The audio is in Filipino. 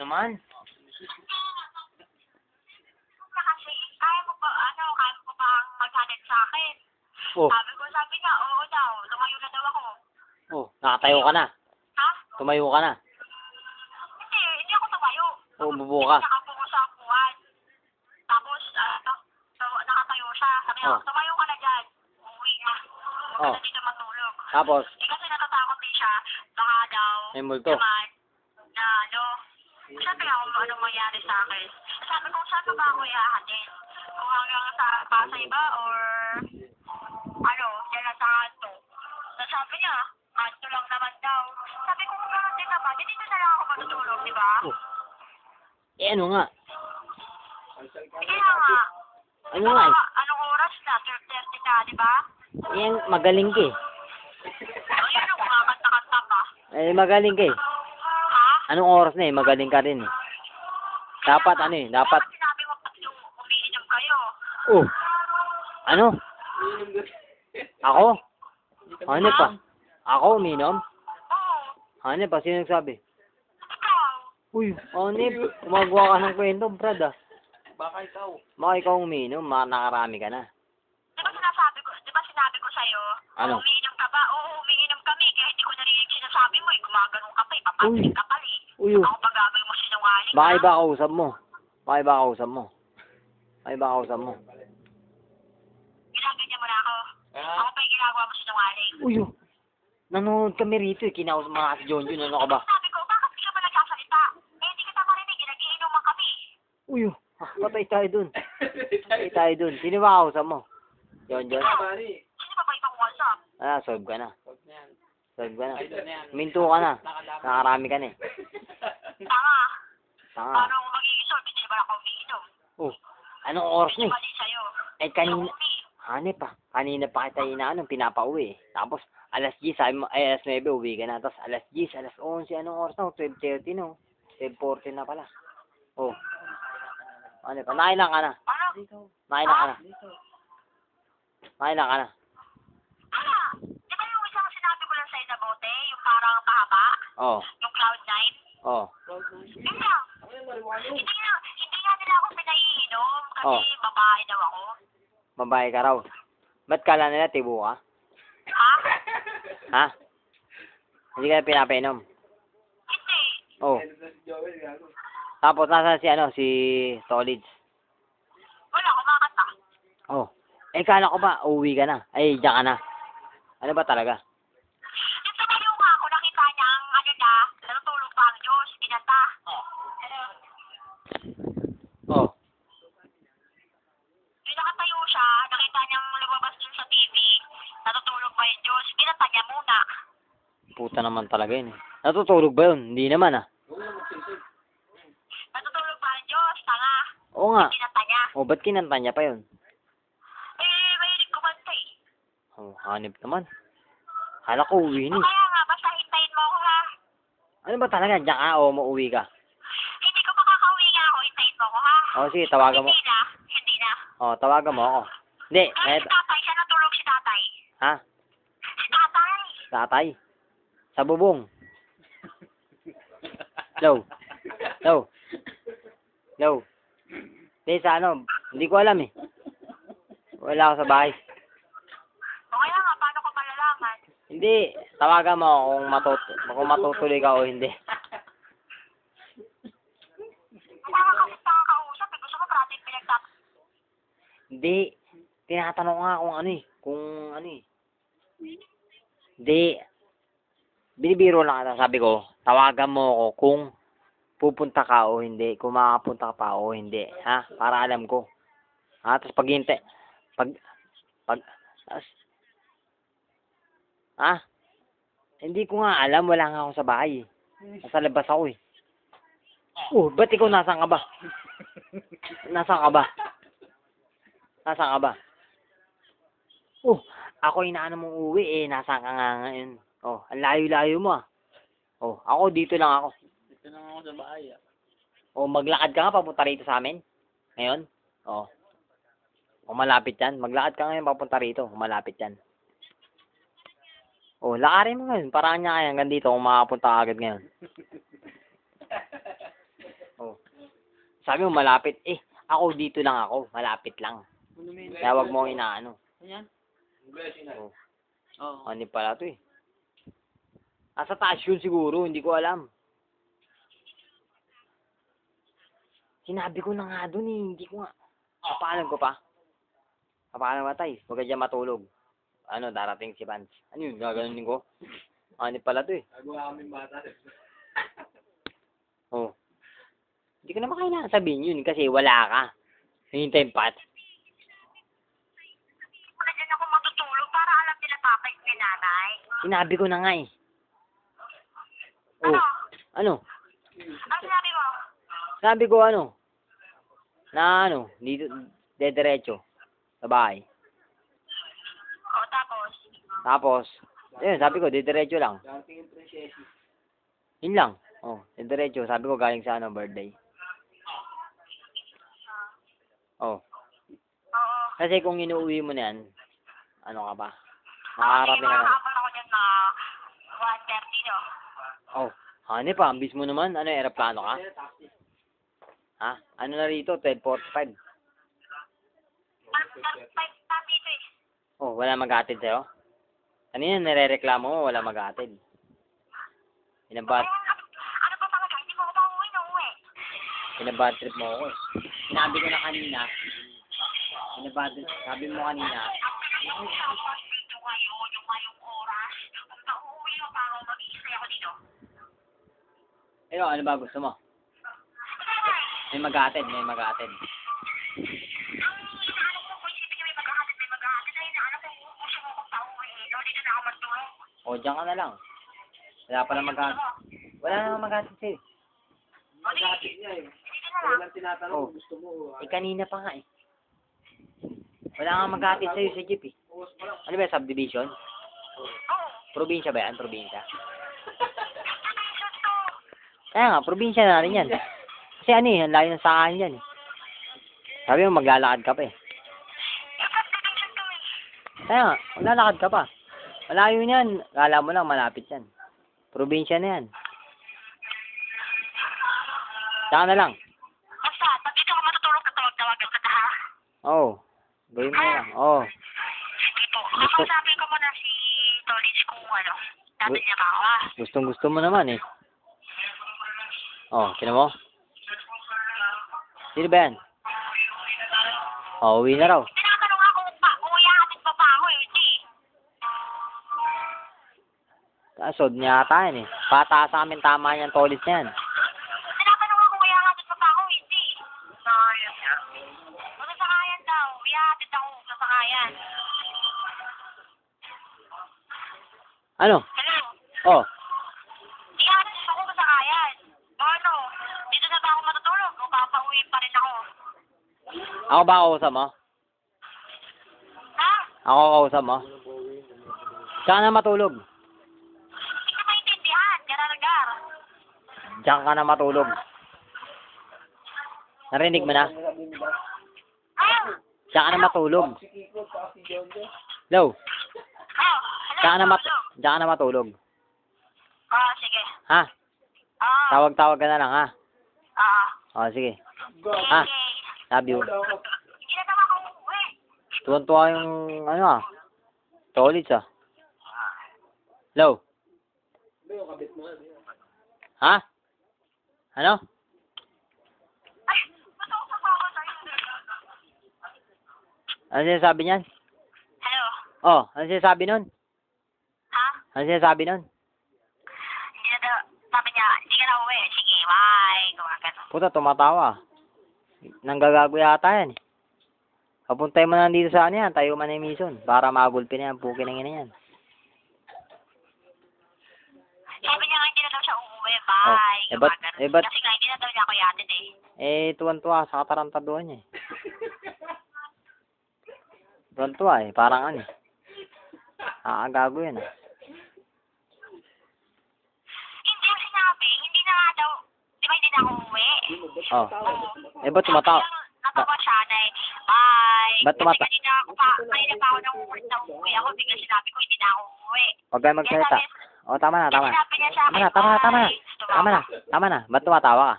Naman? Kasi, kaya mo ba maghanap sa akin? Oh. Sabi niya, oo daw, lumayo na daw ako. Oh, nakatayo ka na. Ha? Tumayo ka na. Hindi ako tumayo. Oh, bubo ka. Nakapungo sa upuan. Tapos, nakatayo siya. Sabi niya, Oh. tumayo ka na dyan. Uuwi na. Huwag Oh. ka na dito matulog. Tapos, Kasi natatakot din siya, baka daw, may multo. naman, na sabi ako ano mangyari sa akin. Sabi ko, saan ba ako ihahatid? Kung hanggang sa Pasay ba, or dyan sa Kanto. Sabi niya, Kanto lang naman daw. Sabi ko, kung gano'n din naman, dito na lang ako matutulog, di ba? Oh. Eh, ano nga? Kaya nga. Ano nga eh? Anong oras na? 12:30 na, di ba? Eh, magaling ka eh. Ayun yung kumakanta-kanta pa. Eh, magaling ka eh. Ha? Anong oras na eh? Magaling ka rin eh. Dapat ano eh? Dapat... Kaya sinabi mo pag umiinom kayo. Oh. Ano? Ako? Ano pa? Ako uminom? Oo. Ano pa? Sino nagsabi? Ikaw. Uy, Onip, gumagawa ka ng kwento, brad ah. Baka ikaw. Baka ikaw uminom, nakarami ka na. Di ba sinabi ko sa'yo? Ano? Umiinom ka ba? Oo, umiinom kami. Kaya hindi ko narinig sinasabi mo. Gumagano'n ka pa. Ipapapinig ka pa eh. Uy, Ako pag-amay mo sinungaling. baka iba kausap mo. Baka iba kausap mo. Baka iba kausap mo. Ginaganyan mo na ako. Ako pa yung ginagawa mo sinungaling. Uy, nanonood kami rito eh. Kinausap mga si John Jun. Ano ka ba? Sabi ko, bakit di ka ba nagsasalita? Hindi kita marinig. Nagiinuman kami. Uy, patay tayo dun. Patay tayo dun. Sino ba kausap mo? John Jun? Pari. Sino ba ibang WhatsApp? Solve ka na. Huwag na yan. Solve ka na. Idol na yan. Minto ka na. Nakarami ka na eh. Tama. Tanga. Paano ako mag-iisol? Hindi ba ako umiinom? Oh, anong oras na Hindi eh? mali sa'yo. Eh, kanina, hanep pa. Kanina pa kita inaano, pinapauwi eh. Tapos, alas 10, sabi mo, ay alas 9, uwi ka na. Tapos, alas 10, alas 11, anong oras na? 12:30 no? 12:40 na pala. Oh. Ano pa? Nakailan ka na? Ano? Nakailan ka na? Nakailan ka na? Di ba yung isang sinabi ko lang sa'yo na bote? Yung parang mahaba? Oh. Yung Cloud9? Oh. Yun lang. Hindi nga nila ako pinaiinom kasi Oh. babae daw ako. Babae ka raw. Ba't kala nila tibo ka? Ha? Ha? Hindi ka na pinapainom? Hindi. Oh. Tapos, nasaan si ano? Si Solids. Wala, kumakanta. Oh. Eh, kala ko ba, uuwi ka na? Ay, diyan ka na. Ano ba talaga? Yung tumayo nga ako, nakita niya ang natutulog pa ang Diyos, kinanta. Oh. Yung nakatayo siya, nakita niyang lumabas dun sa TV, natutulog pa yung Diyos, kinanta niya muna. Puta naman talaga yun eh. Natutulog ba yun? Hindi naman ah. Natutulog pa ang Diyos, tanga. Oo nga. Kinanta niya. Oh, ba't kinanta niya pa yun? Mahilig kumanta eh. Oh, hanip naman. Hala ko uwi ni. Kaya nga, basta hintayin mo ako ha. Ano ba talaga? Diyan ka o mauwi ka? Hindi ko makakauwi nga ako, hintayin mo ako ha. Oh, sige, tawagan mo. Hindi na. Oh, tawagan mo ako. Hindi, Kaya si tatay, siya natulog si tatay. Ha? Si tatay. Tatay. Sa bubong. Low. Low. Low. Hindi, sa ano, hindi ko alam eh. Wala ako sa bahay. O kaya nga, paano ko malalaman? Hindi, tawagan mo ako kung matutuloy ka o hindi. Nakakausap eh. Gusto mo parating Hindi. Tinatanong ko nga kung ano eh. Kung ano eh. Hindi. Binibiro lang ata. Sabi ko, tawagan mo ako kung pupunta ka o hindi. Kung makapunta ka pa o hindi. Ha? Para alam ko. Ha? Tapos ha? Hindi ko nga alam. Wala nga ako sa bahay eh. Nasa labas ako eh. Oh, ba't ikaw nasaan ka ba? Nasaan ka ba? Nasaan ka ba? Oh, ako inaano mong uwi eh. Nasaan ka nga ngayon? Oh, ang layo-layo mo ah. Oh, ako dito lang ako. Dito lang ako sa bahay ah. Oh, maglakad ka nga papunta rito sa amin. Ngayon? Oh. O malapit yan. Maglakad ka ngayon papunta rito. Malapit yan. Oh, lakarin mo ngayon. Paraan niya kaya hanggang dito kung makapunta ka agad ngayon. Sabi mo malapit. Eh, ako dito lang ako. Malapit lang. Kaya wag mo akong inaano. Ayan. Oh. Oo. Ano pala to eh. Asa taas yun siguro. Hindi ko alam. Sinabi ko na nga dun eh. Hindi ko nga. Papaalam ko pa. Papaalam ba tayo? Huwag ka dyan matulog. Ano, darating si Vance. Ano yun? Gaganunin ko? Ano pala to eh. Nagawa kami bata. Oh. Hindi ko naman kailangan sabihin yun kasi wala ka. Hintayin pa. Wala dyan ako matutulog para alam nila papa yung ni nanay. Sinabi ko na nga eh. Ano? Oh. Ano? Ano sinabi mo? Sabi ko ano? Na ano? Dito, dediretso. Sa bahay. O, tapos? Tapos, ayun, sabi ko, didiretso lang. Dating yung princess. Yun lang. Oh, didiretso. Sabi ko galing sa ano, birthday. Oh. Oo. Kasi kung inuuwi mo na yan, ano ka ba? Sige, Makakarating ka na. makakapal ako dyan na 1:30, no? Oh, hani pa, ambis mo naman. Ano, aeroplano ka? Ha? Ano na rito? 12:45. Five dito eh. Oh, wala mag-atid sa'yo? Kanina nirereklamo mo, wala mag-atid. Pinabad, Ano pa talaga? Hindi mo ako pa uwi na uwi. pinabad trip mo ako eh. Sinabi ko na kanina, sabi mo kanina, Dito kayo, yung ngayong oras. Kung nauuwi mo pa ako, mag-iisay ako dito. ano ba gusto mo? May mag-atid, may mag-atid. Ang inaano ko, kung isipin niyo may maghahatid. Ay, inaano ko, gusto mo kong pauwi. No, dito na ako magtulog. O, diyan ka na lang. Wala pa lang mag-atid. Wala na mag-atid sa'yo. O, di, Dating niya eh. dito na lang. Walang tinatanong Oh. kung gusto mo. Eh, kanina pa nga eh. Wala nga mag-atid sa'yo sa jeep eh. Ano ba, subdivision? Oo. Probinsya ba yan? Probinsya? Subdivision to. Kaya nga, probinsya na rin yan. Kasi ano eh, ang layo ng sakahan yan eh. Sabi mo, maglalakad ka pa eh. Subdivision to eh. Kaya nga, maglalakad ka pa. Malayo niyan. Kala mo lang, malapit yan. Probinsya na yan. Saka na lang. Basta, pag dito ka matutulog ka, tawag-tawagan ka na ha. Oo. Oh, gawin mo na lang. Oo. Oh. Dito. Kakausapin ko muna si Tolits kung ano. Dati niya ka ako ha. Gustong gusto mo naman eh. Oh, kina mo? Sino ba yan? Oh, uwi na raw. Tinatanong ako kung iyahatid pa ako eh. Hindi. Kasod niya ata yan eh. Pata sa amin tama yan, tolis na yan. Tinatanong ako kung iyahatid pa ako. Hindi. Sayang niya. Masasakayan daw. Iyahatid ako. Masasakayan. Ano? Hello? Oh, Iyahatid ako masakayan. Ano? Dito na ba ako matutulog? O papauwi pa rin ako? ako ba kausap mo? Ha? Ako kausap mo? Saan na matulog? Hindi ko maintindihan. Gararagar. Diyan ka na matulog. Narinig mo na? Ah! Diyan ka na matulog. Si Kiko, saka si John John. Hello? Oh, hello. Diyan ka na, tulog. diyan ka na matulog. Ah, sige. Ha? Ah. Tawag-tawag ka na lang ha? Ah. Oh, sige. Okay. Ha? Love you. Hindi na naman ako uuwi. Tuwan-tuwa yung ano ah. Tolits ah. Hello? Ha? Ano? Ay, matausap ako sa'yo. Ano sinasabi niyan? Hello? Oh, ano sinasabi nun? Ha? Ano sinasabi nun? Hindi na daw. Sabi niya, hindi ka na uuwi. Sige, bye. Gumagan. Puta, tumatawa. Nanggagago yata yan. Papuntay mo na dito sa ano yan, tayo man yung mission. Para magulpi na yan, pukin na yan. Sabi niya nga, hindi na daw siya uuwi. Bye. Oh, Gumagan. ba't- Kasi nga, hindi na daw niya ako yatid eh. Tuwan-tuwa sa katarantaduhan niya eh. Tuwan-tuwa eh, parang ano eh. Gago yan ah. Hindi yung sinabi, hindi na nga daw. Di ba hindi na ako uuwi? Oh. Oo. Ba't tumatawa? Natawa siya na eh. Bye. Ba't tumata- Kasi kanina pa ako nang uuwi ako. Bigla sinabi ko, hindi na ako uuwi. Huwag kayo magsalita. Oh, tama na, tama na. Sinabi niya sa akin, Tama na, tama na, tama na. bye. Tama na, tama na. Ba't tumatawa ka?